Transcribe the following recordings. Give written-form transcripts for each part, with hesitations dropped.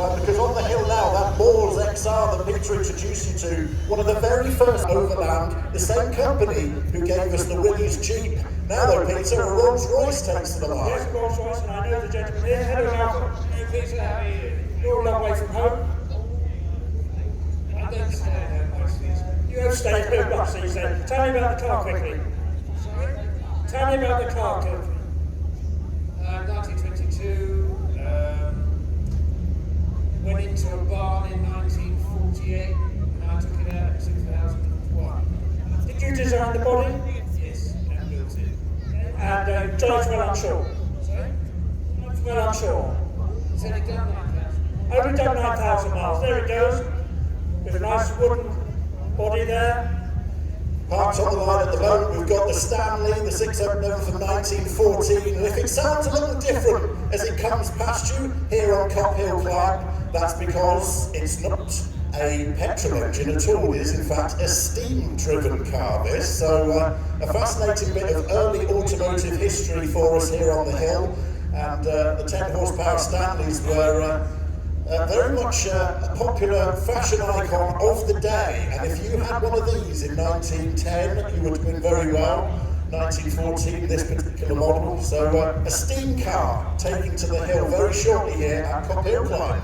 time, because on the hill now, that Moors XR that Peter introduced you to, one of the very first overland, the same company who gave us the Willys Jeep. Now though, Peter, a Rolls Royce takes to the line. Yes, Rolls Royce, and I know the gentleman here. Hello, Malcolm. Hey, Peter, how are you? You're a long way from home. I don't stay at home most days. You have stayed at home most days then. Tell me about the car quickly. Sorry? Tell me about the car quickly. 1922, went into a barn in 1948, and I took it out in 2001. Did you design the body? Yes, and built it. And drives well, I'm sure. Sorry? Well, I'm sure. It's only done 9,000. Only done 9,000 miles. There it goes. With a nice wooden body there. Parked on the line at the moment, we've got the Stanley, the 607 from 1914, and if it sounds a little different as it comes past you here on Cop Hill Climb, that's because it's not a petrol engine at all. It is in fact a steam-driven car, this. So a fascinating bit of early automotive history for us here on the hill, and the 10 horsepower Stanleys were very much a popular fashion icon of the day, and if you had one of these in 1910, you would have been very well. 1914, this particular model. So a steam car taking to the hill very shortly here at Cop Hill Climb.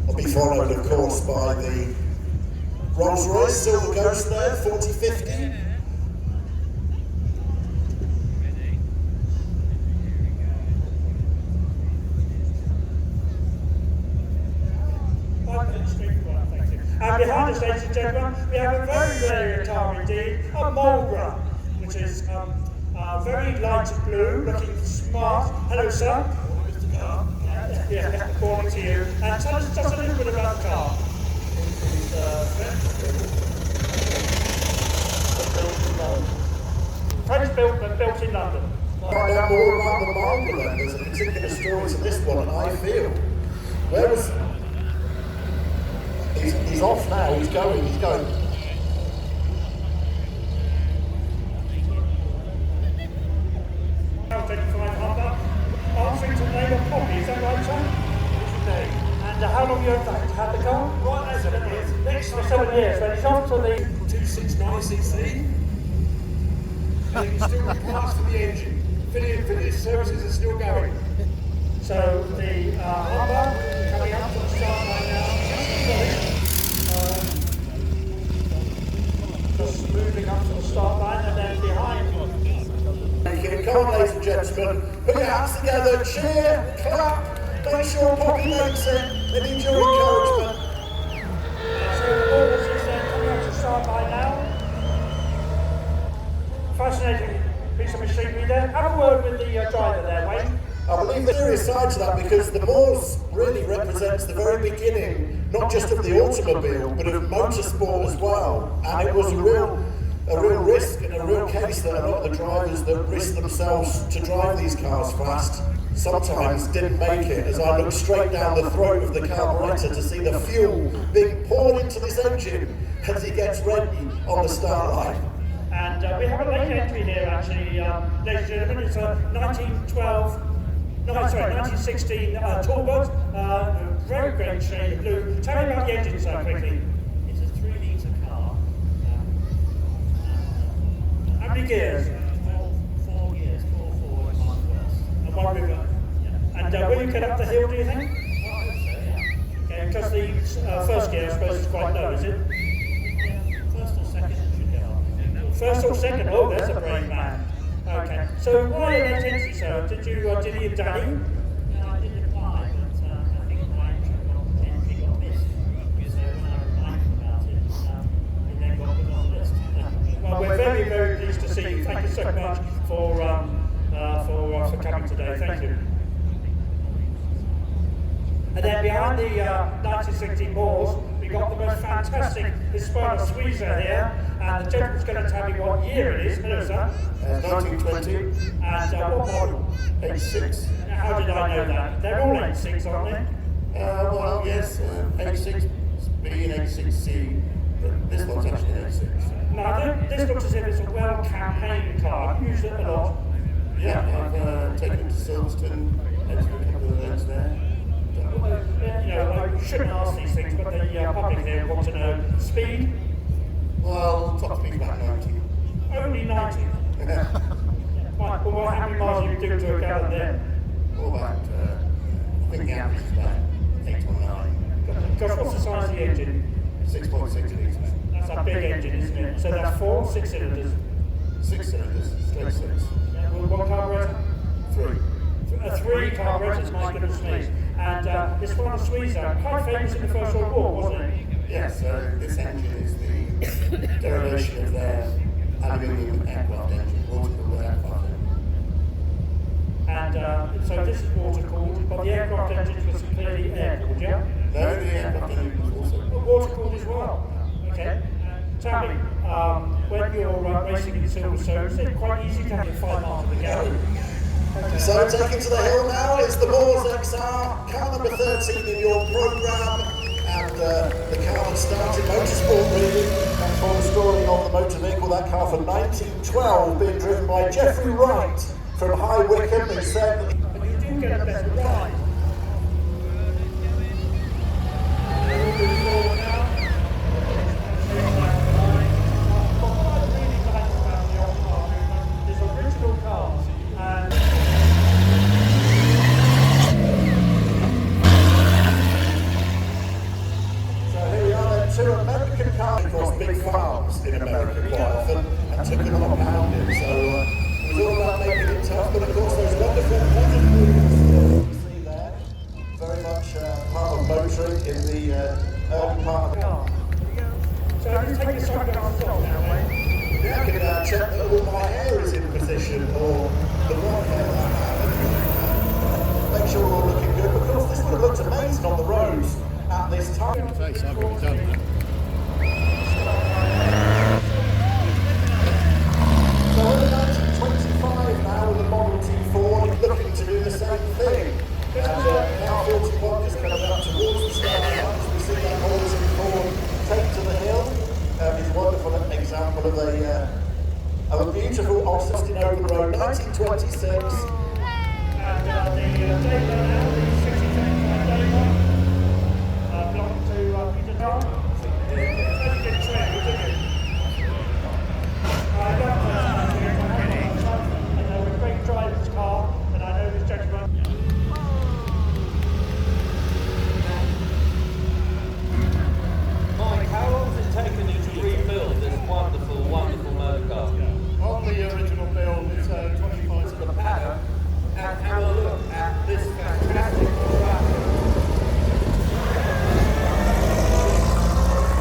Will be followed, of course, by the Rolls Royce Silver Ghost there, 4050. And behind us, ladies and gentlemen, we have a very rare car indeed, a Marlborough, which is very light blue, looking smart. Hello, sir. Mr. Car. Yeah, according to you. And tell us just a little bit about the car. French built, but built in London. Find out more about the Marlborough. There's a particular story to this one, and I feel. Where was... He's off now, he's going. Answering to the name of Poppy, is that right, son? And how long have you had the car? Right, 7 years. Next for 7 years, when it's off to the 269cc. And you can still get parts for the engine. Fitted services are still going. So the Humber coming up to the start line now. Just moving up to the start line and then behind. Come on, ladies and gentlemen, put your hands together, cheer, clap, make sure Poppy makes it, they need your encouragement. So the Moors is then coming up to the start line now. Fascinating piece of machinery there. Have a word with the driver there, Wayne. I believe there's a serious side to that, because the Moors really represents the very beginning, not just of the automobile, but of motorsport as well. And it was a real risk and a real case that a lot of the drivers that risked themselves to drive these cars fast sometimes didn't make it, as I looked straight down the throat of the carburettor to see the fuel being poured into this engine as he gets ready on the start line. And we have a late entry here actually, ladies and gentlemen. It's a 1916 Talbot, very great shade of blue. Tell me about the engine, sir, quickly. It's a 3-litre car. How many gears? 4 gears, 4 forward, 1 reverse. And 1 reverse. Yeah. And will you get up the hill, do you think? Well, I hope so, yeah. Okay, because the first gear, I suppose, is quite low, is it? Yeah, first or second should go up. First or second? Oh, there's a brave man. Okay. So why late entry, sir? Did he daddy? No, I didn't apply, but I think my entry got missed. So when I reminded him about it, it then got put on the list. Well, we're very, very pleased to see you. Thank you so much for coming today. Thank you. And then behind the 1960 Moors, we've got the most fantastic Hispano Suiza here, and the gentleman's going to tell me what year it is. Hello, sir. 1920. And what model? 86. How did I know that? They're all 86, aren't they? Well, yes, 86B and 86C, but this one's actually an 86. Now, this looks as if it's a well-campaigned car. I've used it a lot. Yeah, I've taken it to Silverstone Heads for a couple of events there. You know, I shouldn't ask these things, but the public here want to know speed. Well, top speed about 90. Only 90. Yeah. Right, well, how many miles do you do to a gallon then? Well, about, I think the average is about 8 or 9. Gosh, what's the size of the engine? 6.6 litres. That's a big engine, isn't it? So that's 6 cylinders. 6 cylinders, straight 6. With one carburetor? 3. 3 carburetors, my goodness me. And this one, the Sweezer, quite famous in the First World War, wasn't it? Yes, so this engine is the derivation of their aluminium aircraft engine, water-cooled aircraft engine. And so this is water-cooled, but the aircraft engines was clearly air-cooled, yeah? No, the aircraft engine was also Water-cooled as well. Okay. Tell me, when you're racing in Silver Stone, is it quite easy to have 5 miles of the gallon? So taking to the hill now is the Moors XR, car number 13 in your programme, and the car that started motorsport really, and for the story of the motor vehicle, that car from 1912 being driven by Geoffrey Wright from High Wycombe, who said that But you do get a better ride. two American cars across big farms in America quite often and took them on pounding. So it was all about making it tough, but of course those wonderful you see there, very much part of motoring in the early part of the car. So I just take the sunglasses off now, mate. Yeah, I can check that all my hair is in position, or the right hair I have. Make sure we're all looking good. Of course, this would have looked amazing on the roads at this time. Face, I've already done that. So in 1925 now with the Model T4 looking to do the same thing. And now 41 is coming up towards the start line as we see that Model T4 take to the hill. It's a wonderful example of a beautiful Austin open road, 1926. And the date now, the 60-25 day one, belonging to Peter Carr. Very good train, didn't it? I love that. I know a great driver's car, and I know this gentleman. Mike, how long has it taken you to rebuild this wonderful, wonderful motor car? On the original build, it's 25 to the paddock, and have a look at this fantastic track.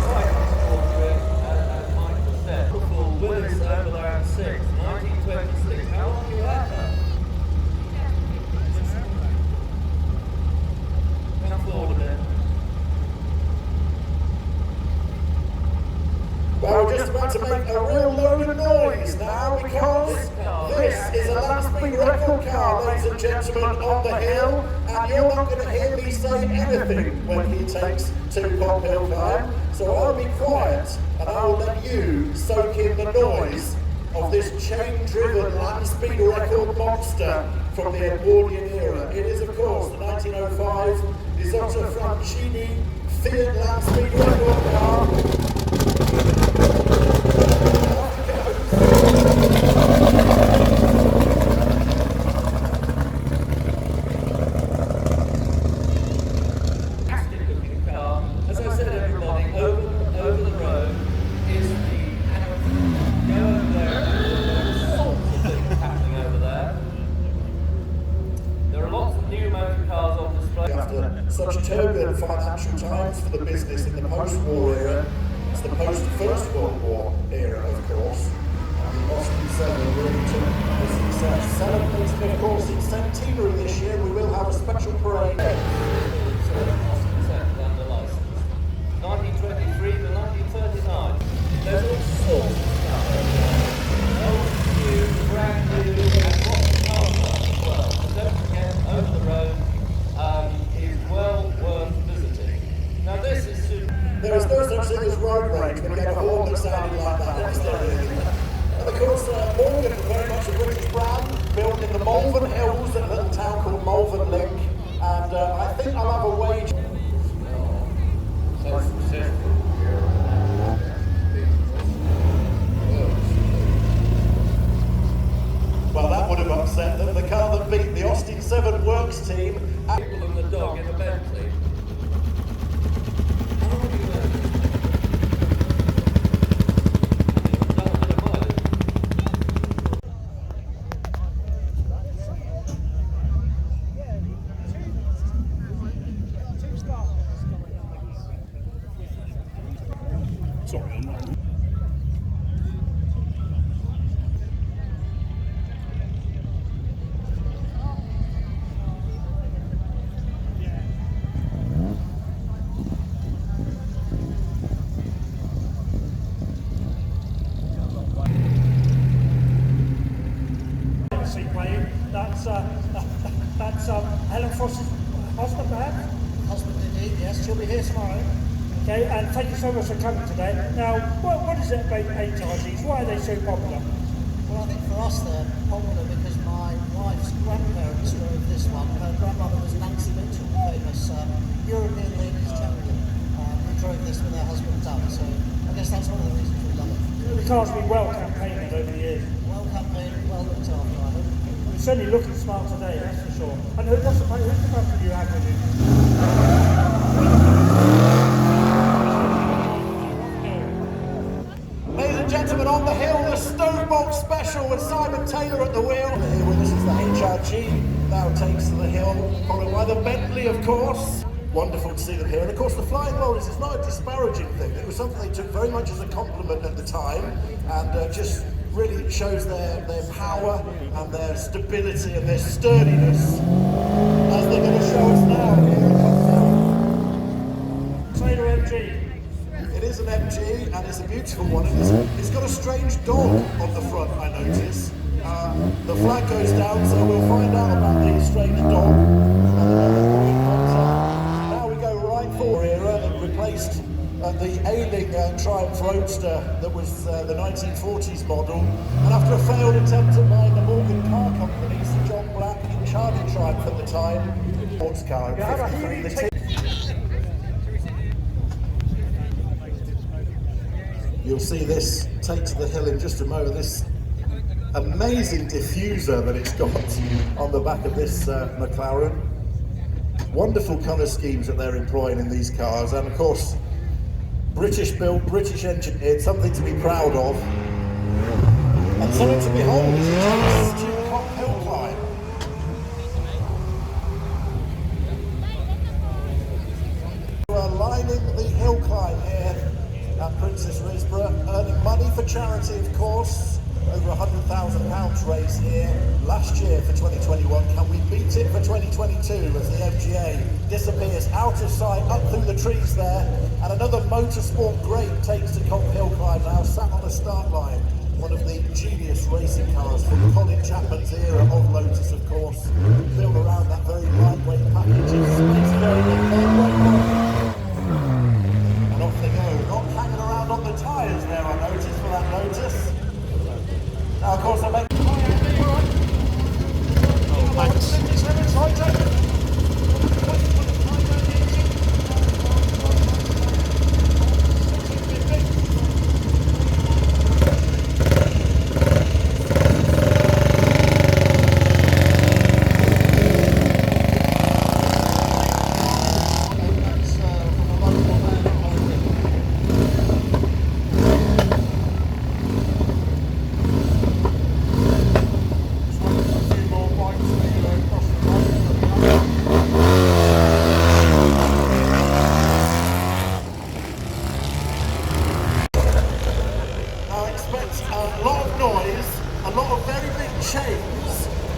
Quite extraordinary, as Michael said. Wonderful Willis Overland 6, 1926. How long have you had that? Come forward a bit. Well, we're just about to make a real load of noise now because this is a land speed record car, ladies and gentlemen, on the hill, and you're not going to hear me say anything when he takes to Pop Hill Climb, so I'll be quiet and I will let you soak in the noise of this chain-driven land speed record monster from the Edwardian era. It is, of course, the 1905 Isotta Francini Fiat land speed record car. As I said, everybody, over the road is the go over there. There are sorts of things happening over there. There are lots of new motor cars on display. After such turbulent financial times for the business in the post-war era, it's the post-First World War era, of course. And the Austin 7 really took the success. Celebrating, of course, its centenary this year, we will have a special parade. And the license. 1923 to 1939. There's all sorts of stuff over there. Old, new, brand new, and lots of cars as well. So don't forget, over the road is well worth visiting. Now this is super. There is no such thing as road rage when you get a horn that sounded like that. Is there really? And of course, Morgan is very much a British brand, built in the Malvern Hills, in a little town called Malvern the link, and I think I'll have a wage. So successful. Well, that would have upset them. The car that beat the Austin 7 Works team. People and the dog in a Bentley. How long have you learned it? Done a bit of mileage. Seaplane. That's Helen Frost's husband, perhaps? Husband indeed, yes. She'll be here tomorrow. Okay, and thank you so much for coming today. Now, what is it about HRGs? Why are they so popular? Well, I think for us they're popular because my wife's grandparents drove this one. Her grandmother was Nancy Mitchell, famous European ladies champion, who drove this with her husband Doug. So I guess that's one of the reasons we love it. The car's been well campaigning over the years. Well campaigned, well looked after, I hope. It's certainly looking smart today, that's for sure. And who's the person you have with you? Ladies and gentlemen, on the hill, the Stonebolt Special with Simon Taylor at the wheel. Here with us is the HRG, now takes to the hill, followed by the Bentley, of course. Wonderful to see them here. And of course, the Flying Rollers is not a disparaging thing. It was something they took very much as a compliment at the time, and just really shows their power and their stability and their sturdiness, as they're going to show us now here. Taylor MG. It is an MG, and it's a beautiful one. And it's got a strange dog on the front, I notice. The flag goes down, so we'll find out about the strange dog. Now we go right forward era that replaced the ailing Triumph Roadster that was the 1940s model. And after a failed attempt at buying the Morgan Car Company, Sir John Black, in charge of Triumph at the time, sports car. You'll see this take to the hill in just a moment. This amazing diffuser that it's got on the back of this McLaren. Wonderful colour schemes that they're employing in these cars, and of course, British built, British engineered, something to be proud of, and something to behold as it takes to Cop Hill climb. We're lining the hill climb here at Princess Risborough, earning money for charity, of course. Over £100,000 raised here last year for 2021. Can we beat it for 2022 as the MGA disappears out of sight up through the trees there? And another motorsport great takes to Cop Hill climb now, sat on the start line. One of the genius racing cars from Colin Chapman's era of Lotus, of course, built around that very lightweight package of space variant. And off they go, not hanging around on the tyres there, I noticed, for that Lotus. Now, of course, I make...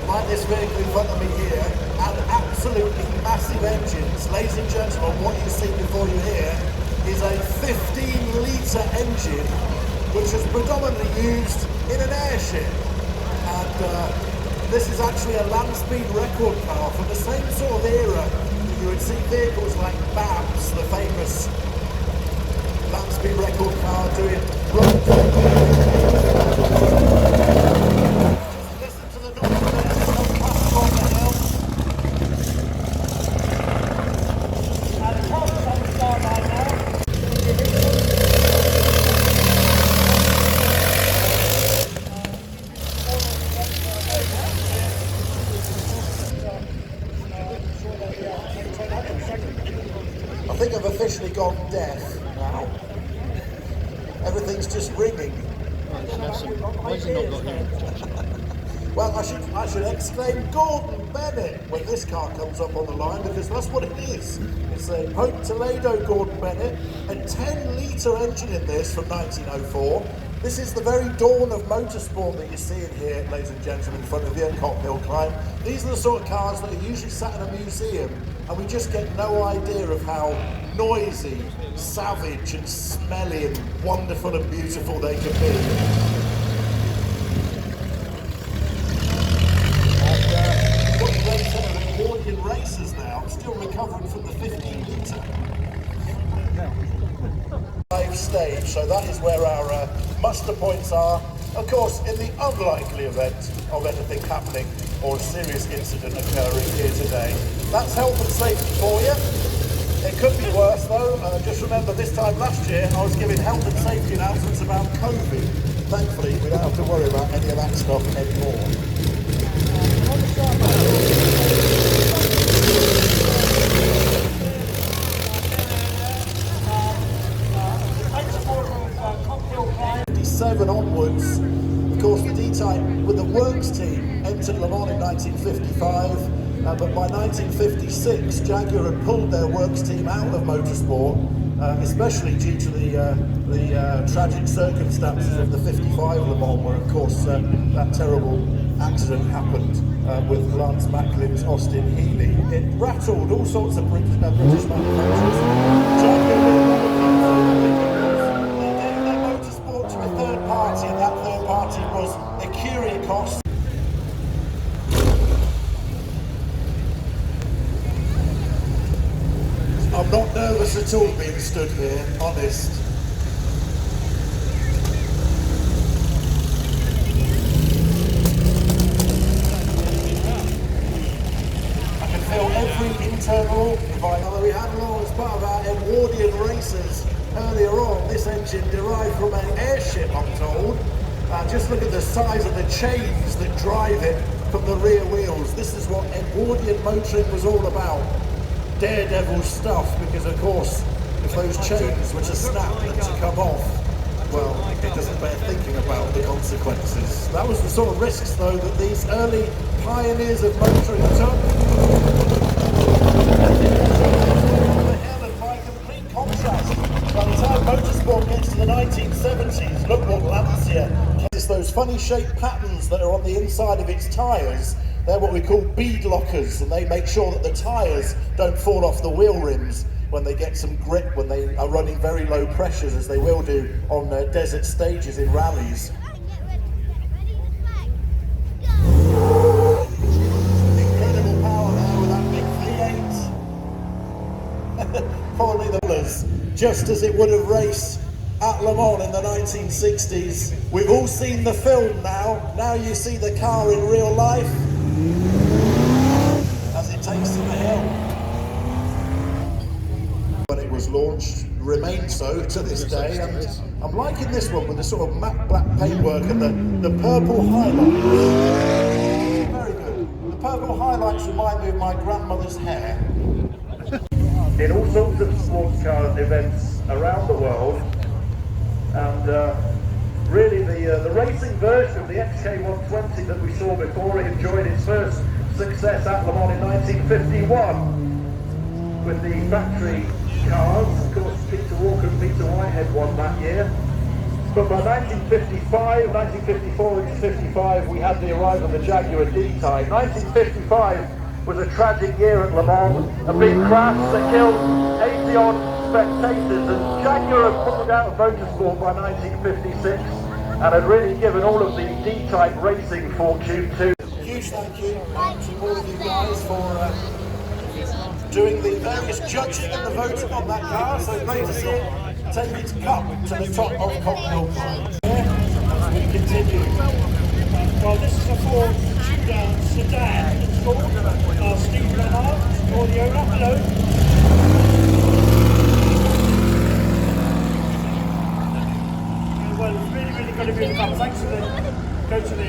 like this vehicle in front of me here, and absolutely massive engines. Ladies and gentlemen, what you see before you here is a 15-litre engine which is predominantly used in an airship. And this is actually a land speed record car from the same sort of era. You would see vehicles like Babs, the famous land speed record car, doing listen to the noise of the hill. think I've officially gone deaf now. Everything's just ringing. Why has he not got here? Well, I should exclaim Gordon Bennett when this car comes up on the line, because that's what it is. It's a Hope Toledo Gordon Bennett, a 10-litre engine in this from 1904. This is the very dawn of motorsport that you're seeing here, ladies and gentlemen, in front of you at Cop Hill Climb. These are the sort of cars that are usually sat in a museum, and we just get no idea of how noisy, savage and smelly and wonderful and beautiful they can be. Edwardian races now. I'm still recovering from the 15-litre. Live stage, so that is where our muster points are. Of course, in the unlikely event of anything happening or a serious incident occurring here today, that's health and safety for you. It could be worse though. Just remember, this time last year I was giving health and safety announcements about COVID. Thankfully, we don't have to worry about any of that stuff anymore. Onwards, of course, the D-Type with the Works team entered Le Mans in 1955, but by 1956 Jaguar had pulled their Works team out of motorsport, especially due to the tragic circumstances of the 55 Le Mans, where of course that terrible accident happened with Lance Macklin's Austin Healey. It rattled all sorts of British manufacturers. Jaguar and that third party was Ecuria-Cos. I'm not nervous at all being stood here, honest. I can feel every internal although we had along as part of our Edwardian races earlier on. This engine derived from an airship, I'm told. Just look at the size of the chains that drive it from the rear wheels. This is what Edwardian motoring was all about. Daredevil stuff, because of course, if those chains were to snap and to come off, well, it doesn't bear thinking about the consequences. That was the sort of risks, though, that these early pioneers of motoring took. By the time motorsport gets to the 1970s, look what Lancia. It's those funny shaped patterns that are on the inside of its tyres. They're what we call bead lockers, and they make sure that the tyres don't fall off the wheel rims when they get some grip, when they are running very low pressures, as they will do on desert stages in rallies. Incredible power there with that big V8. Probably the colours, just as it would have raced at Le Mans in the 1960s. We've all seen the film now. Now you see the car in real life as it takes to the hill. When it was launched, remained so to this day, and I'm liking this one with the sort of matte black paintwork and the purple highlights. Very good. The purple highlights remind me of my grandmother's hair. In all sorts of sports car events around the world, and really the racing version of the XK120 that we saw before, it enjoyed its first success at Le Mans in 1951 with the factory cars. Of course, Peter Walker and Peter Whitehead won that year. But by 1955, 1954 and 55, we had the arrival of the Jaguar D-Type. 1955 was a tragic year at Le Mans, a big crash that killed 80-odd spectators, and Jaguar had pulled out of motorsport by 1956 and had really given all of the D-Type racing fortune to. Huge thank you to all of you guys for doing the various judging and the voting on that car. So great to see it take its cup to the top of Cop Hill Climb. As we continue. Well, this is a Ford sedan. It's called Steve Lamar, or the owner. Hello. Well, it's really, really good of you to come. Thanks for go to the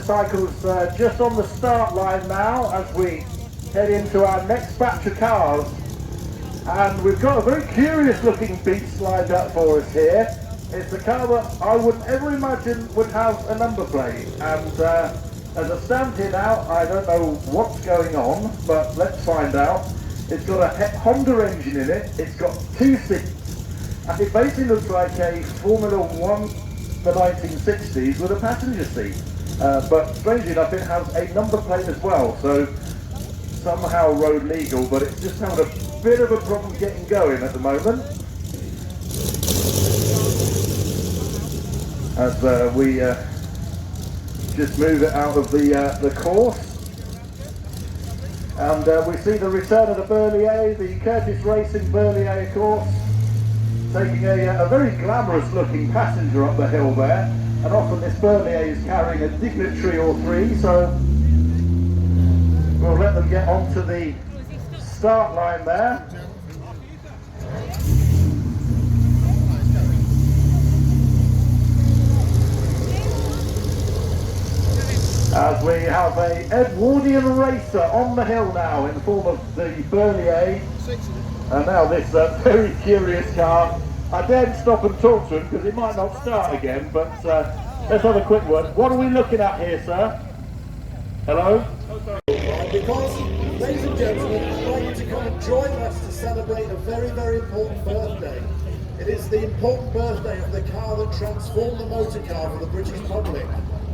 motorcycles just on the start line now as we head into our next batch of cars. And we've got a very curious looking beast lined up for us here. It's a car that I wouldn't ever imagine would have a number plate. And as I stand here now, I don't know what's going on, but let's find out. It's got a Honda engine in it, it's got 2 seats, and it basically looks like a Formula 1 the 1960s with a passenger seat. But strangely enough, it has a number plate as well, so somehow road legal, but it's just having a bit of a problem getting going at the moment. As we just move it out of the course. And we see the return of the Berlier, the Curtis Racing Berlier, of course, taking a very glamorous looking passenger up the hill there. And often this Berlier is carrying a dignitary or 3, so we'll let them get onto the start line there. As we have a Edwardian racer on the hill now in the form of the Berlier. And now this very curious car. I daren't stop and talk to him because it might not start again, but let's have a quick word. What are we looking at here, sir? Hello? Because, ladies and gentlemen, I'd like you to come and join us to celebrate a very, very important birthday. It is the important birthday of the car that transformed the motor car for the British public,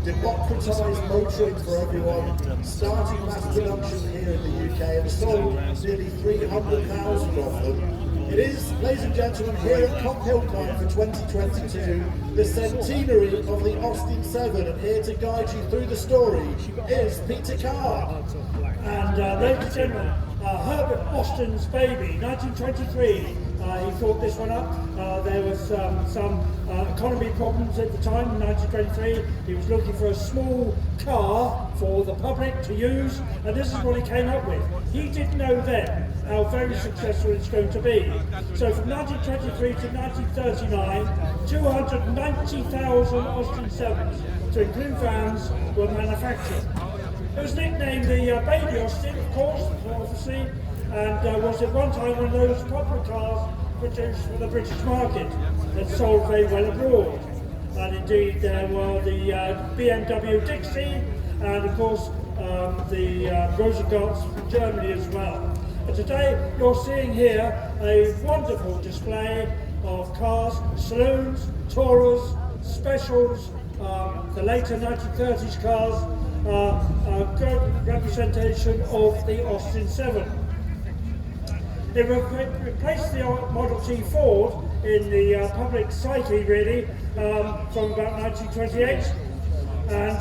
democratised motoring for everyone, starting mass production here in the UK and sold nearly 300,000 of them. It is, ladies and gentlemen, here at Cop Hill Climb for 2022, the centenary of the Austin 7, and here to guide you through the story is Peter Carr. And ladies and gentlemen, Herbert Austin's baby, 1923. He thought this one up. There was some economy problems at the time in 1923. He was looking for a small car for the public to use, and this is what he came up with. He didn't know then how very successful it's going to be. So from 1923 to 1939, 290,000 Austin 7s, to include vans, were manufactured. It was nicknamed the Baby Austin, of course, obviously, and was at one time one of those popular cars produced for the British market that sold very well abroad. And indeed there were the BMW Dixie, and of course the Rosengarts from Germany as well. And today you're seeing here a wonderful display of cars, saloons, tourers, specials, the later 1930s cars, a good representation of the Austin 7. It replaced the Model T Ford in the public psyche, really, from about 1928. And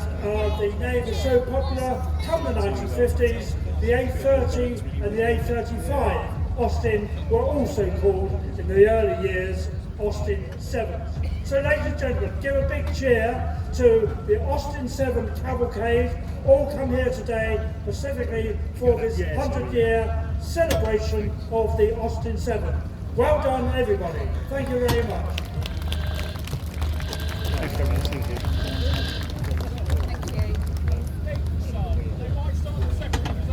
the name was so popular, come the 1950s, the A30 and the A35 Austin were also called, in the early years, Austin 7s. So ladies and gentlemen, give a big cheer to the Austin 7 Cavalcade, all come here today specifically for this 100-year celebration of the Austin 7. Well done everybody, thank you very much.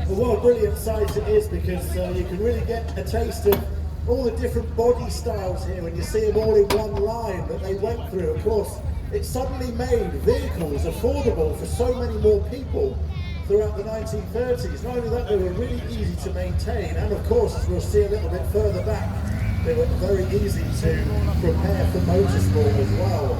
Well, what a brilliant sight it is, because you can really get a taste of all the different body styles here when you see them all in one line that they went through. Of course, it suddenly made vehicles affordable for so many more people throughout the 1930s. Not only that, they were really easy to maintain, and of course, as we'll see a little bit further back, they were very easy to prepare for motorsport as well.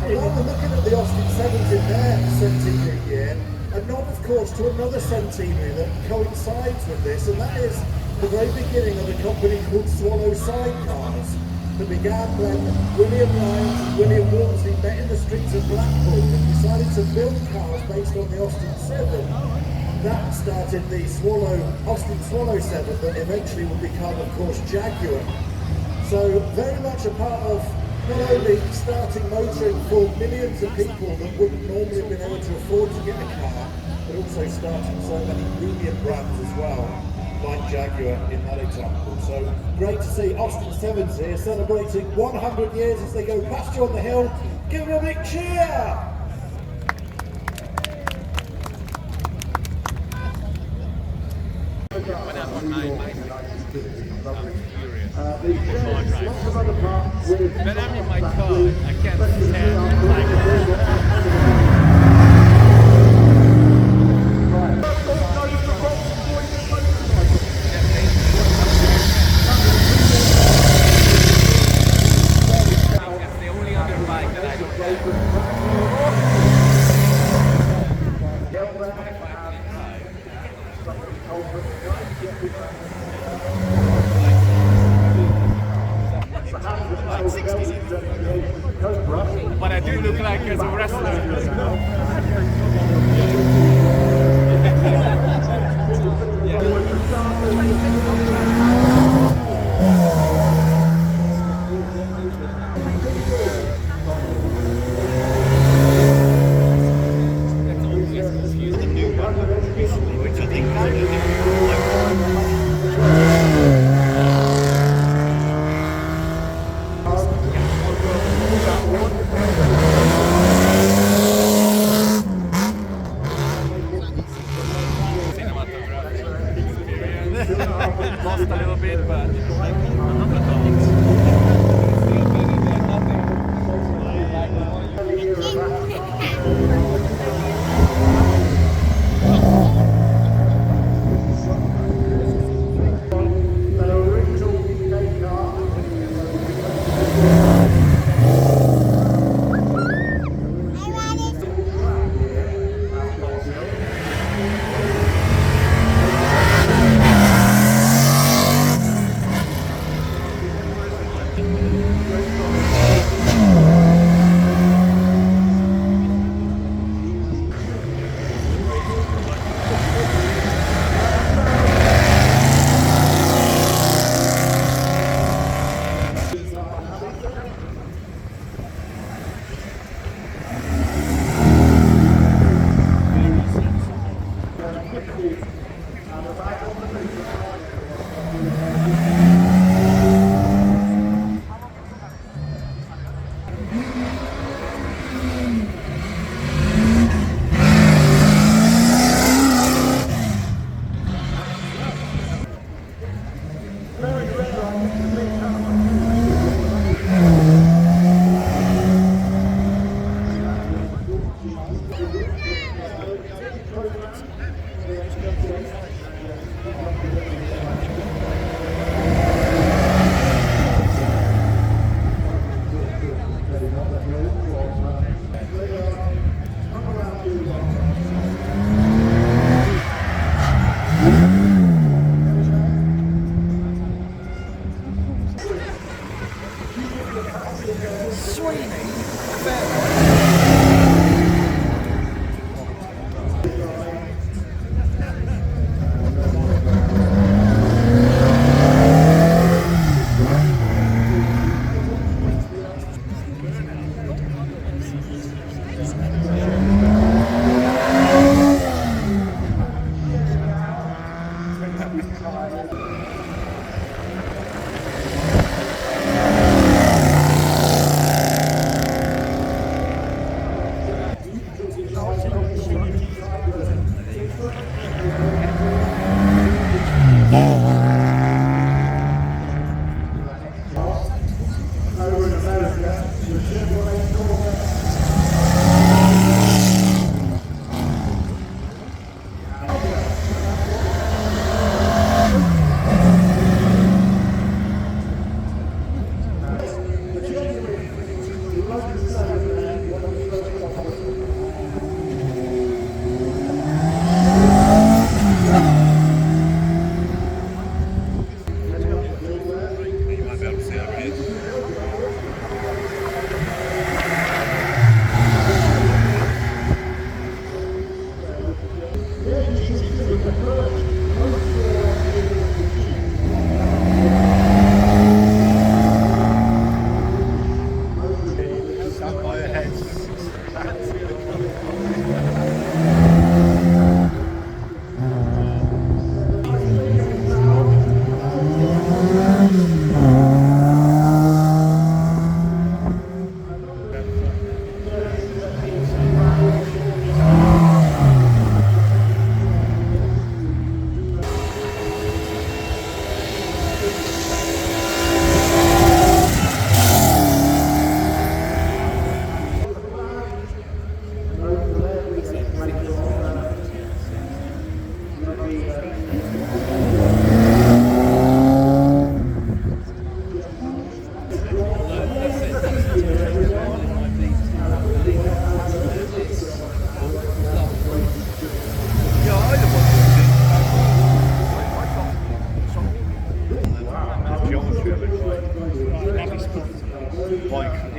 And while we're looking at the Austin 7s in their centenary year, and not of course to another centenary that coincides with this, and that is the very beginning of a company called Swallow Sidecars, that began when William Lyons and William Walmsley met in the streets of Blackpool and decided to build cars based on the Austin 7. That started the Austin Swallow 7 that eventually would become, of course, Jaguar. So very much a part of not only starting motoring for millions of people that wouldn't normally have been able to afford to get a car, but also starting so many premium brands as well, like Jaguar in that example. So great to see Austin 7s here celebrating 100 years as they go past you on the hill. Give them a big cheer! When I'm in my car, I can't stand like that's the only other bike that I don't but I do look like as a wrestler. Lost a little bit, but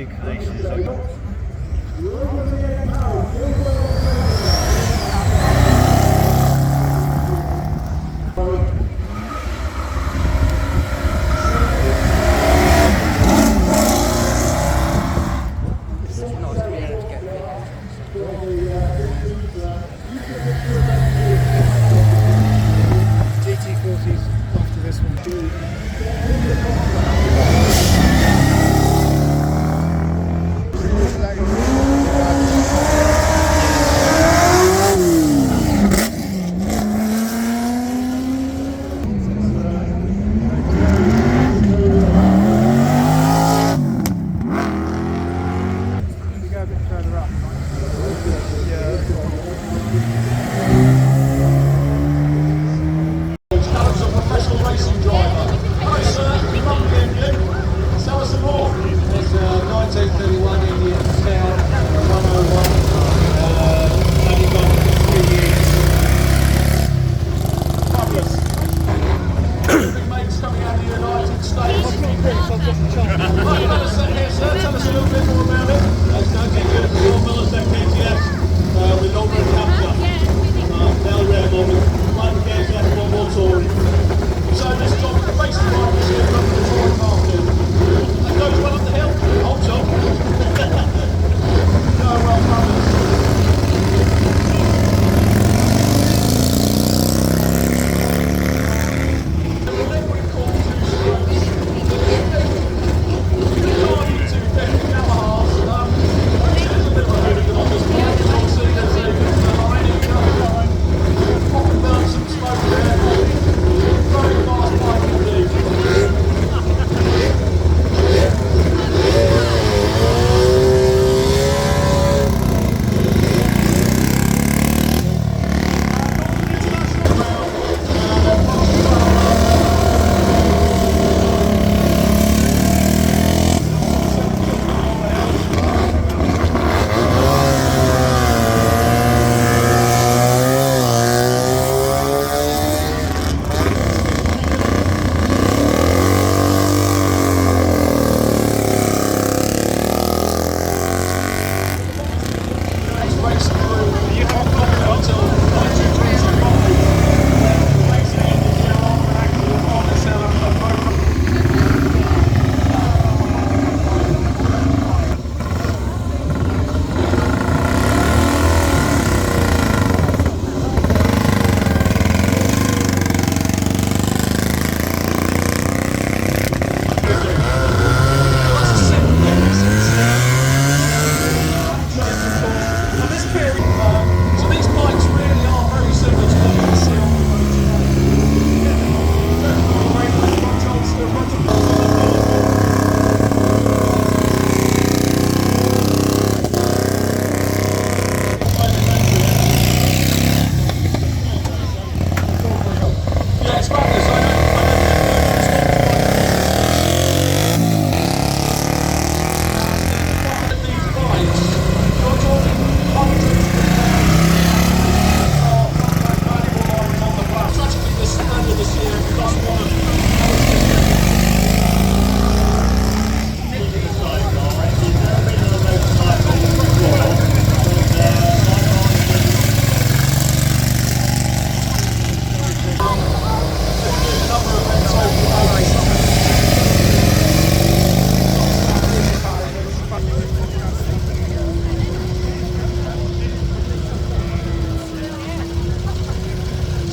big glaciers. GT40s after this one. You go a bit further up. As a professional racing driver. Hi sir, we love being you. Tell us some more. It's 1931 Indian Scout 101. Only gone for 3 years. Fabulous. Big mates coming out of the United States. Right, you better sit here sir, tell us a little bit more about it. It's 1934 Millicent KTS with over a capture. Now we're moving. Like the KTS World War Tour. So this job at the racing line this year from the touring market. That goes well up the hill. Hold on. Go well, fabulous.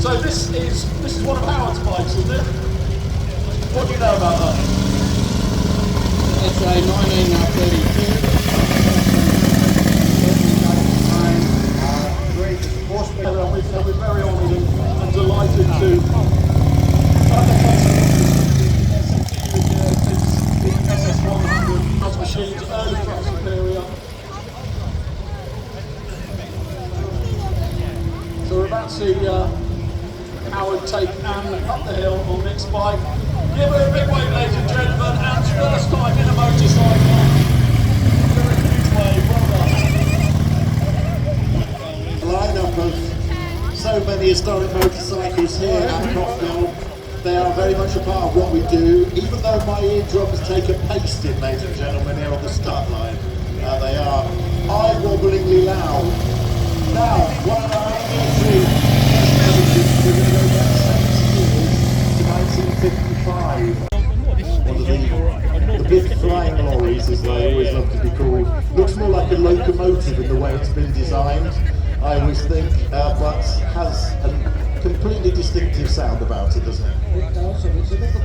So this is one of Howard's bikes, isn't it? What do you know about that? It's a 1932. We're very honoured and delighted to have the SS100 machines, early truck superior. So we're about to see Howard take Anne up the hill on Nick's bike. Give her a big wave, ladies and gentlemen. Anne's first time in a motorcycle. Give her a huge wave, well done. Lineup of so many historic motorcycles here at Crossfield. They are very much a part of what we do, even though my eardrums take a pasting, ladies and gentlemen, here on the start line. They are eye-wobblingly loud. Now, one of our three, we're going to go back 70 years to 1955. One of the big flying lorries, as they always love to be called, looks more like a locomotive in the way it's been designed, I always think, but has a completely distinctive sound about it, doesn't it? It does, and it's a little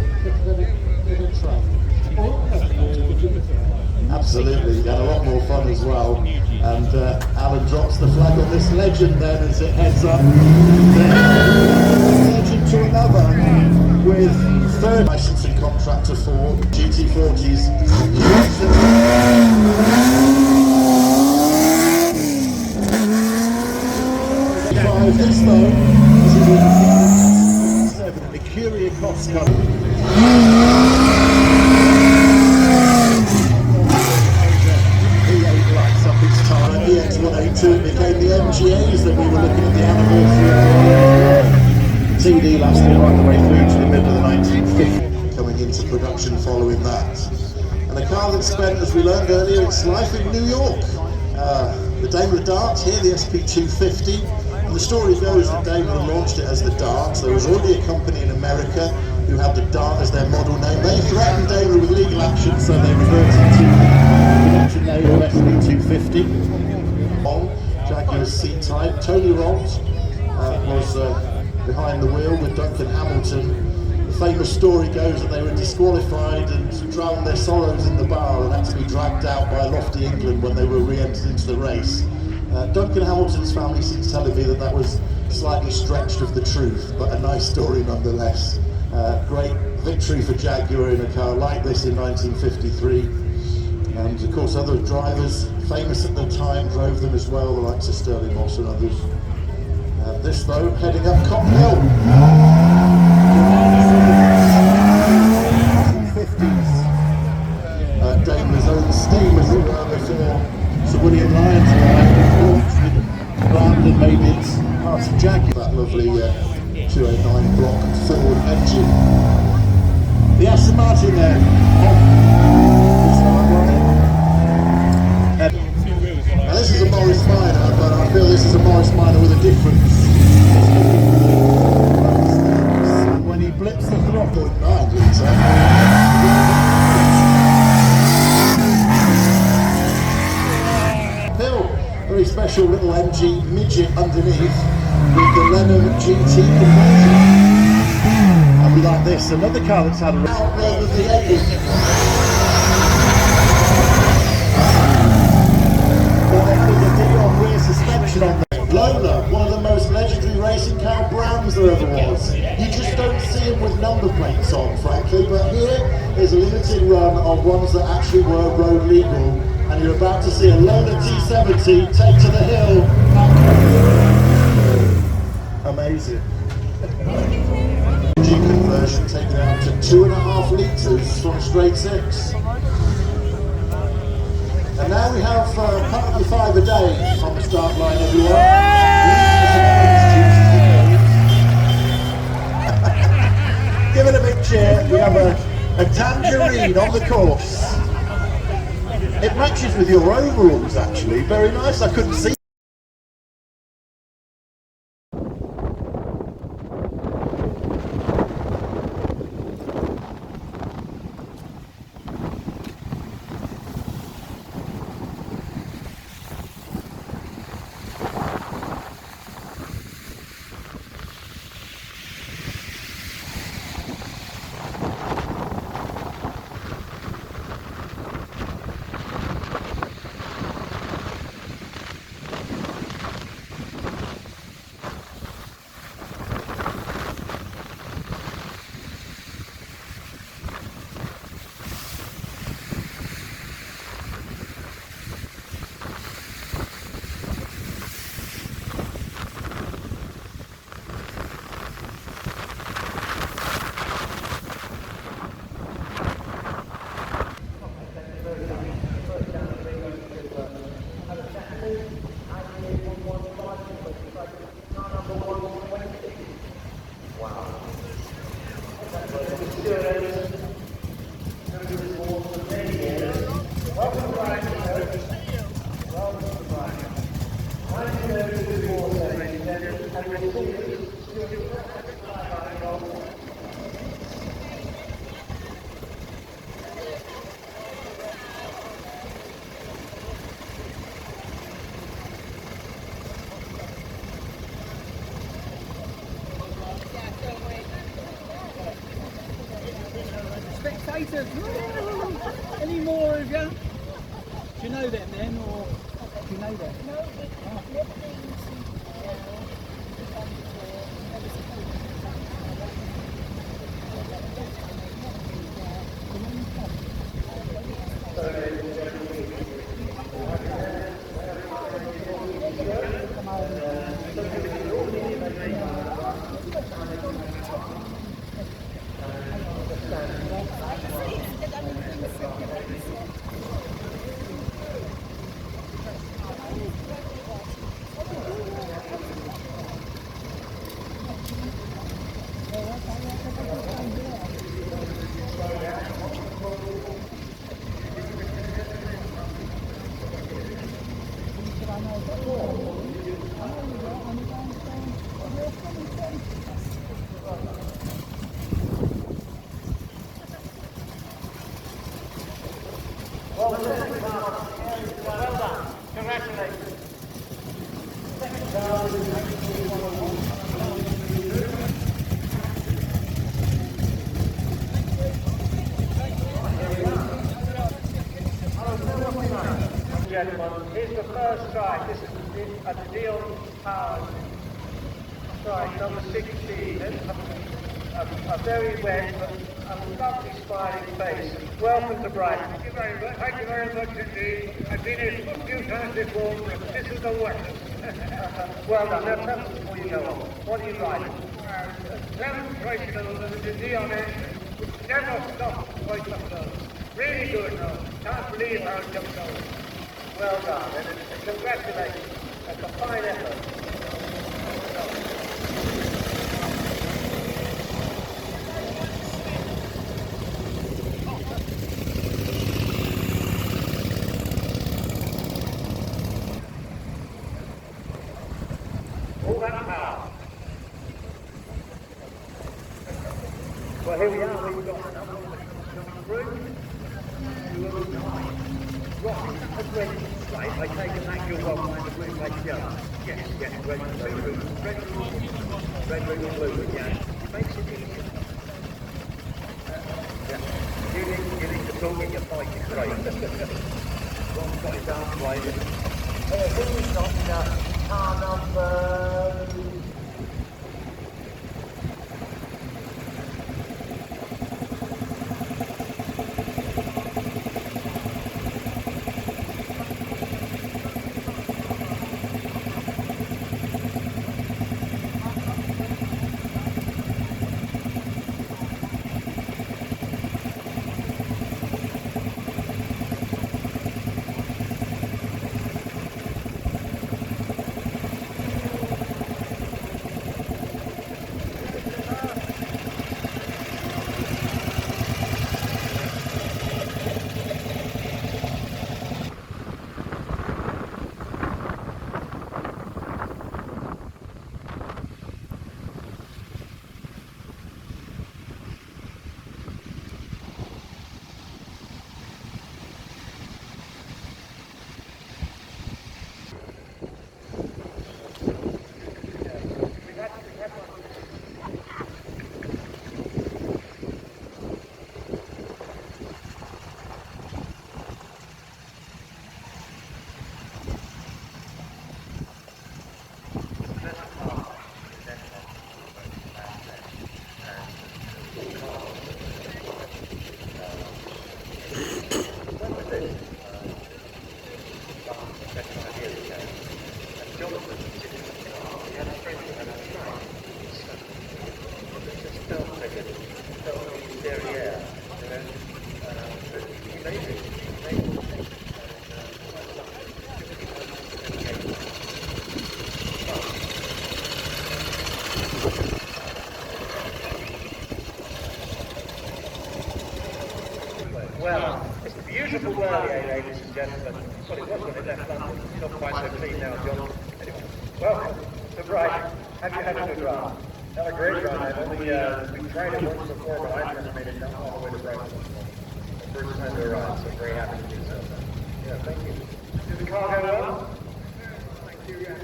bit in a train. Absolutely, and a lot more fun as well. And Alan drops the flag on this legend then as it heads up. Legend to another with third licensing contractor for GT40s. This though, the Curia Cost coming. The X182 became the MGAs that we were looking at the anniversary. TD lasted right the way through to the middle of the 1950s, coming into production following that. And a car that spent, as we learned earlier, its life in New York. The Daimler Dart here, the SP250. And the story goes that Daimler launched it as the Dart. There was already a company in America who had the Dart as their model name. They threatened Daimler with legal action, so they reverted to the production name of SP250. Jaguar C-Type. Tony Rolt was behind the wheel with Duncan Hamilton. The famous story goes that they were disqualified and drowned their sorrows in the bar and had to be dragged out by Lofty England when they were re-entered into the race. Duncan Hamilton's family seems telling me that was slightly stretched of the truth, but a nice story nonetheless. Great victory for Jaguar in a car like this in 1953. And of course other drivers famous at the time drove them as well, the likes of Sterling Moss and others. This though, heading up Cop Hill. 1950s. Daimler's own steam as it were before Sir William Lyons launched with Brandon made its part of Jaguar. That lovely 209 block Ford engine. The Aston Martin there. Now this is a Morris Minor, but I feel this is a Morris Minor with a difference. And when he blips the throttle, 9 litre. Very special little MG midget underneath with the Lennon GT conversion. And we like this, another car that's had a out there with the 80s. Rear suspension on there. Lola, one of the most legendary racing car brands there ever was. You just don't see them with number plates on, frankly, but here is a limited run of ones that actually were road legal, and you're about to see a Lola T70 take to the hill. Amazing. G conversion taken out to 2.5 litres from straight 6. And now we have apparently 5 a day on the start line, everyone. Give it a big cheer. We have a tangerine on the course. It matches with your overalls, actually. Very nice. I couldn't see. insurance. Going to this war for many years. Welcome to Brighton, folks. Welcome to Brighton. 1902 war station, and we'll see you live. Spectators! Any more of you? Do you know them then, or do you know them? No, we've never been Well done. Congratulations. Second car is 1941. Gentlemen, here's the first strike. This is at the Dion Power strike number 16. A very wet but a lovely smiling face. Welcome to Brighton. Thank you very much. Thank you very much indeed. I've been here a few times before, but this is the wettest. Well done. Now tell us before you go on. What are you riding? Demonstration of the Dion engine. Never stopped quite so close. Really good now. Can't believe how it comes out. Well done, and congratulations. That's a fine effort. All that power. Well, here we are. We've got another one coming through. Right, that's ready. Right, I take it back your welcome and the blue flag show. Yes, red and blue. Red and blue, yeah. It makes it easier. Yeah. You need to talk and you're fighting straight. Ron's got his arms waving. Who's got car number... Well, it's a beautiful world here, ladies and gentlemen. Well, it was when it left London. It's not quite so clean now, John. Anyway, welcome to Brighton. Have you had a good ride? Had a great ride. We tried it once before, but I've never made it down all the way to Brighton before. The first time we arrived, so very happy to do so. Yeah, thank you. Did the car go well? Thank you, yeah.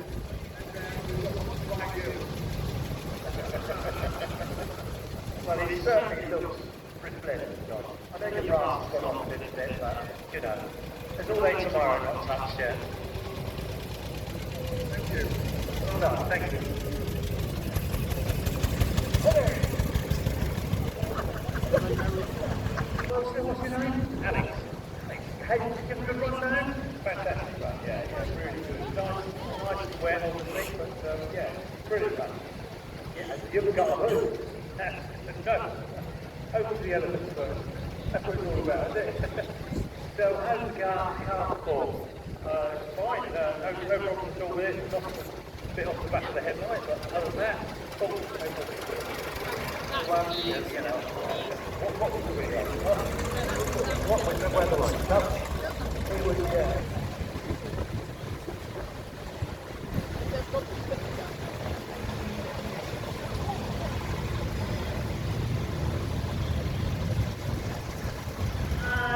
Well, it certainly looks resplendent, John. I know the brass has gone off a little bit, but, you know, there's all day tomorrow not touched yet. Thank you. Well done, thank you. What's your name? Alex. Hey, did you give a good run now? Fantastic run, yeah, really good. Nice and wet, obviously, but yeah, brilliant run. Yeah, you haven't got a hood. No. Over the elements first. That's what it's all about, isn't it? So, how's the car perform? It's fine. No problem at all with it. Not a bit off the back of the headlight, but other than that, well, you know, what was the weather like? What was the weather like? It was, yeah.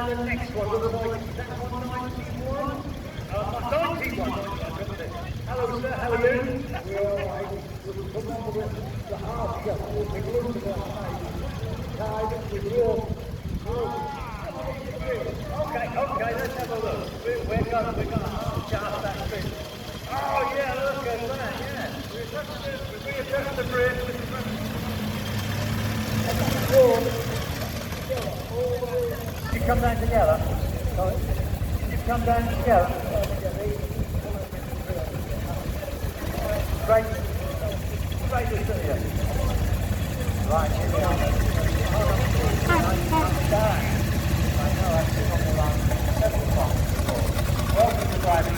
The next one was that 191? 91. Hello sir, how are you? We're all right. We've come on with the hard shuffle. We've looked at the tied with your... Okay, let's have a look. We're going to hard charge that thing. Oh yeah, look at that, yeah. We adjust the bridge. You come down together. Sorry. You come down together. Straight to you. Right, here we are. I know, I've been on the line 7 o'clock before. Welcome to Brighton.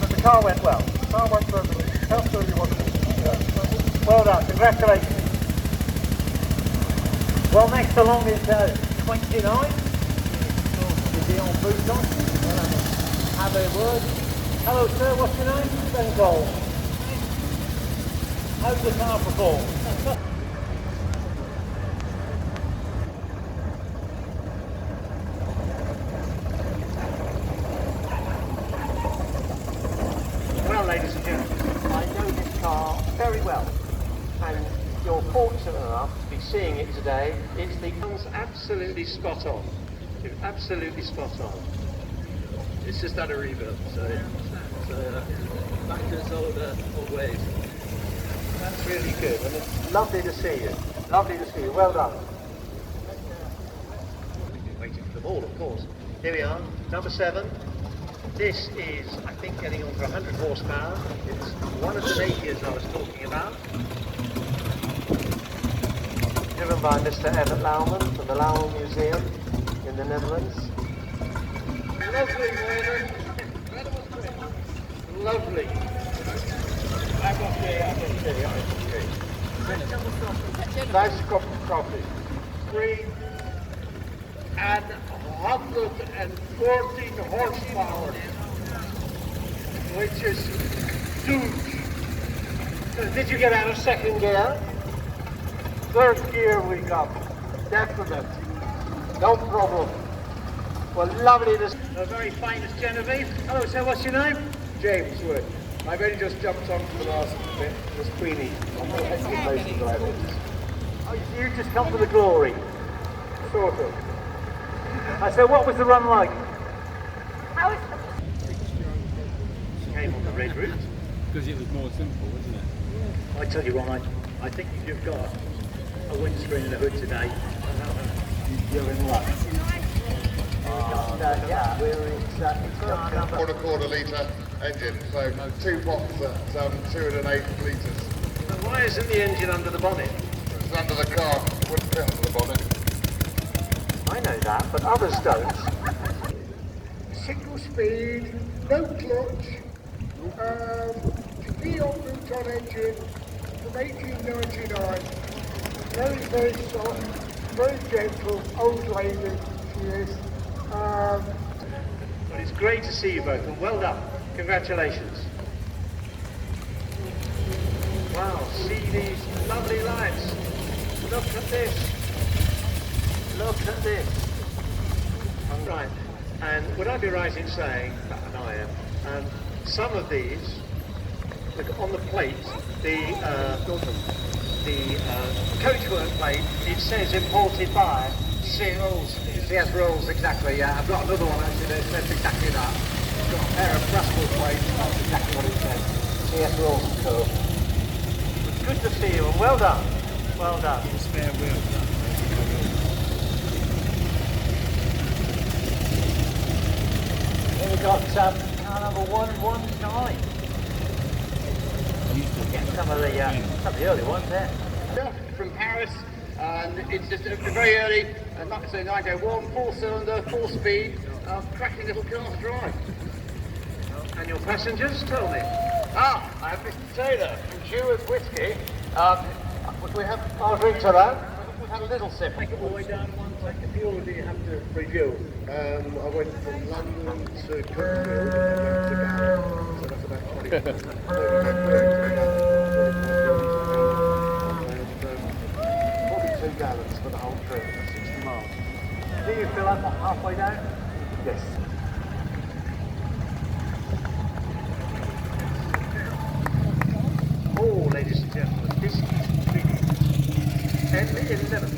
But the car went well. The car went perfectly. How sure you want to be? Well done, congratulations. Well, next along is 29. Is he on boot on? Have a word. Hello sir, what's your name? Ben Gold. How's the car perform? Well, ladies and gentlemen, I know this car very well, and you're fortunate enough to be seeing it today. It's absolutely spot on. It's absolutely spot on. It's just had a rebuild, so it's back to its old ways. That's really good, and it's lovely to see you. Lovely to see you. Well done. We've been waiting for them all, of course. Here we are, number 7. This is, I think, getting on for 100 horsepower. It's one of the Napiers I was talking about. Driven by Mr. Emmett Lauman from the Lauman Museum in the Netherlands. Lovely morning. Lovely. Nice cup of coffee. 314 horsepower, which is huge. So did you get out of second gear? Third gear we got. Definite. No problem. Well, lovely to see. The very finest Genevieve. Hello, sir, what's your name? James Wood. I've only just jumped onto the last bit. It was Queenie. I'm not actually most of the drivers. Oh, you just come for the glory. Sort of. I said, what was the run like? How is Came on the red route. Because it was more simple, wasn't it? I tell you what, I think if you've got a windscreen and a hood today, you're in luck. Yeah, we're in quarter litre engine, so 2 pots at 2.8 litres. So why isn't the engine under the bonnet? It's under the car, it wouldn't fit under the bonnet. I know that, but others don't. Single speed, no clutch, V on boot on engine, from 1899. Very, very soft, very gentle, old lady she is. Well, it's great to see you both, and well done. Congratulations. Wow, see these lovely lights. Look at this. Look at this. I'm right. And would I be right in saying, and I am, some of these, look, on the plate, the coachwork plate, it says imported by CS Rolls, exactly, yeah. I've got another one actually that says exactly that. It's got a pair of Brussels plates, that's exactly what it says. CS Rolls and Co. Good to see you, and well done. Well done. Spare wheel. Here we've got car number 119. Get some of the early ones there. From Paris, and it's just a very early, like I say, 901, 4-cylinder, 4-speed, cracking little car to drive. And your passengers, tell me. I have Mr. Taylor from Jeweller's Whiskey. We have our drink to that. We've had a little sip. Take it all the way down one tank of fuel, or do you have to refuel? I went from London to Cookfield and back to Gary, so that's about 20 and 42 gallons for the whole trip, 60 miles. Do you fill up halfway down? Yes. Oh, ladies and gentlemen, this is big. 10-11.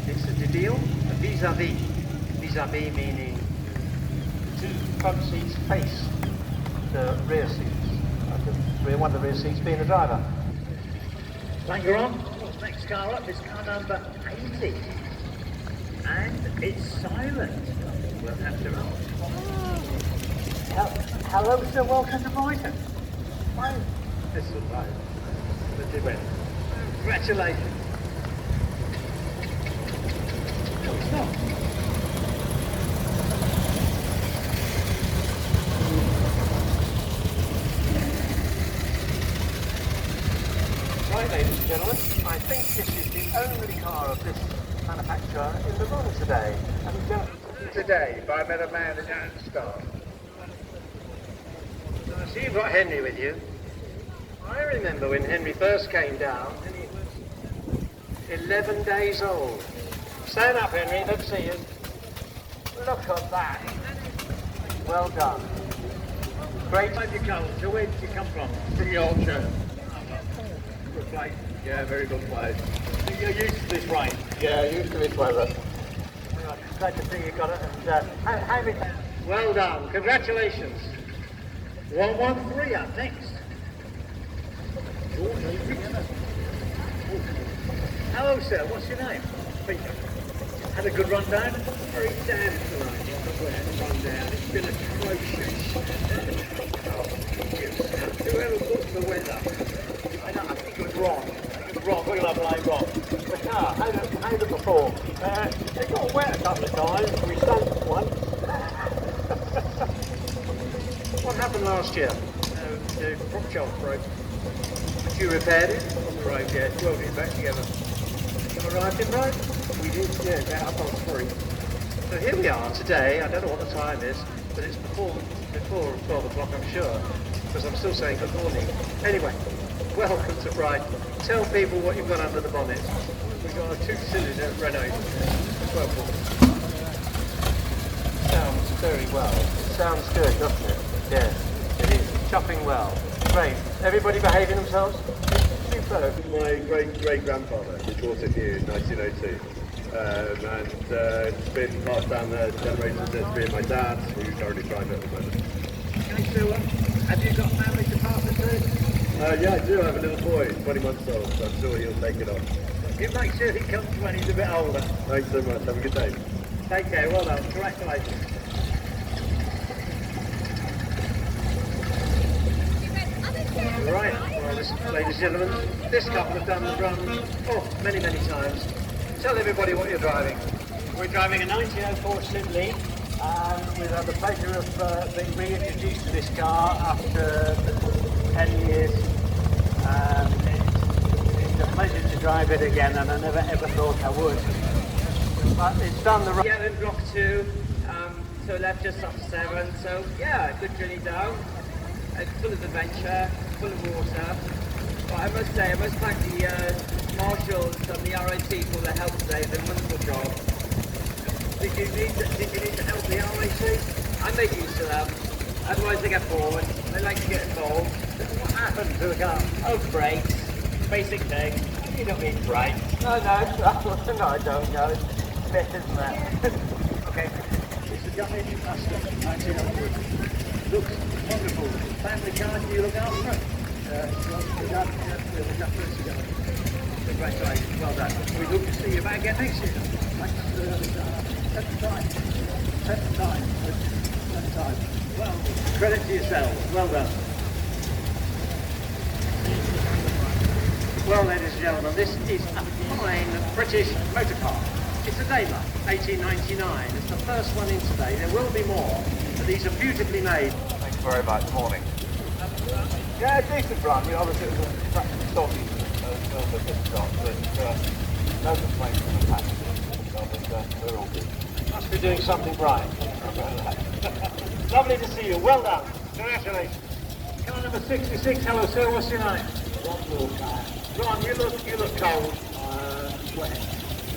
It's a deal, a vis-a-vis. Vis-a-vis meaning the two front seats face the rear seats. One of the rear seats being the driver. Flanker on. Next car up is car number 80. And it's silent. We'll have to roll. Hello, sir. Welcome to Brighton. Fine. This is right. Let's do it. Congratulations. No, it's not. Right, ladies and gentlemen, I think this is the only car of this manufacturer in the run today. And Today, if I met a man at Start. I see you've got Henry with you. I remember when Henry first came down, and he was 11 days old. Stand up, Henry, let's see you. Look at that. Well done. Great. Where did you come? So where did you come from? From Yorkshire. Good place. Yeah, very good place. You're used to this rain. Yeah, used to this weather. Right, glad to see you got it. And well done. Congratulations. 113 up next. Hello, sir. What's your name? Peter. Had a good run down? Very damn good run down. It's been atrocious. Whoever booked the weather? I think it was wrong. We're going to blame Ron. The car, how did it perform? It got wet a couple of times. We sunk one. What happened last year? The prop shelf broke. You repaired it? On the road, yeah. Welded it back together. You arrived in Brighton? We did, yeah, about 3:30. So here we are today. I don't know what the time is, but it's before 12 o'clock, I'm sure, because I'm still saying good morning. Anyway, welcome to Brighton. Tell people what you've got under the bonnet. We've got a 2-cylinder Renault 12 volt. Sounds very well. It sounds good, doesn't it? Yeah, it is. Chopping well. Great. Everybody behaving themselves? Superb. My great-grandfather, he bought it here in 1902. And it's been passed down the generations. It's been my dad, who currently drives it at the moment. Okay, so have you got family to pass it to? Yeah, I do have a little boy, 20 months old, so I'm sure he'll take it on. You make sure he comes when he's a bit older. Thanks so much. Have a good day. Take care. Well done. Congratulations. Right, well, ladies and gentlemen, this couple have done the run many, many times. Tell everybody what you're driving. We're driving a 1904 Sydney, and we've had the pleasure of being reintroduced to this car after 10 years. drive it again, and I never ever thought I would. But it's done the right. Yeah, in block 2, so left just after 7. So yeah, good journey down. Full of adventure, full of water. But I must say, I must thank the marshals and the RIT for their help today. They've done a wonderful job. Did you need to help the RIT? I made use of them. Otherwise they get bored. They like to get involved. What happened to the car? Oh, brakes. Basic thing. You don't need brakes. No, no, I don't know. It's better than that. Okay. It's the young engine master, 1900. Looks wonderful. Family car, do you look after it? Congratulations, well done. We hope to see you back again next year. Seventh time. Well, credit to yourselves. Well done. Well, ladies and gentlemen, this is a fine British motor car. It's a Daimler, 1899. It's the first one in today. There will be more, but these are beautifully made. Thanks very much. Morning. Yeah, decent run. You know, obviously it was a fraction stocking, but no complaints from the passengers. We're all good. must be doing something right. Lovely to see you. Well done. Congratulations. Car number 66. Hello, sir. What's your name? Ron, you look cold.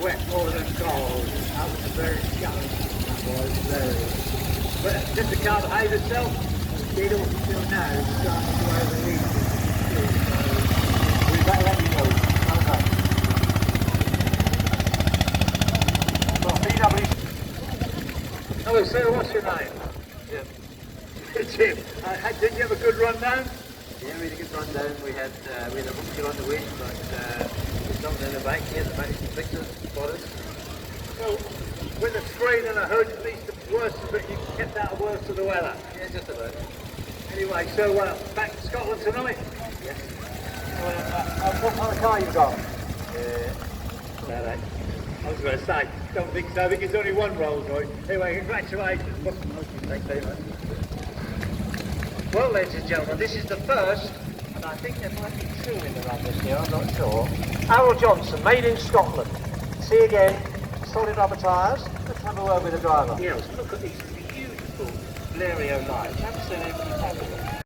Wet more than cold. That was very challenging. That was very. But did the car behave itself? It up until now, it's starting to overheat. We better let you know. Okay. Well, VW. Hello, sir. What's your name? Jim. Jim. Did you have a good run down? Yeah, we had a good run down. We had a bunker on the way, but something in the back here, the managed to fix it for us. So, with a screen and a hood, at least the worst of it, you kept out of worst of the weather. Yeah, just about. Anyway, so back to Scotland tonight? Yes. What kind of car you got? I was going to say, don't think so. I think it's only one Rolls Royce. Anyway, congratulations. Thanks very much. Well, ladies and gentlemen, this is the first, and I think there might be 2 in the run this year, I'm not sure. Harold Johnson, made in Scotland. See again, solid rubber tyres. Let's have a word with the driver. Yes, look at these beautiful Blériot lights. Absolutely fabulous.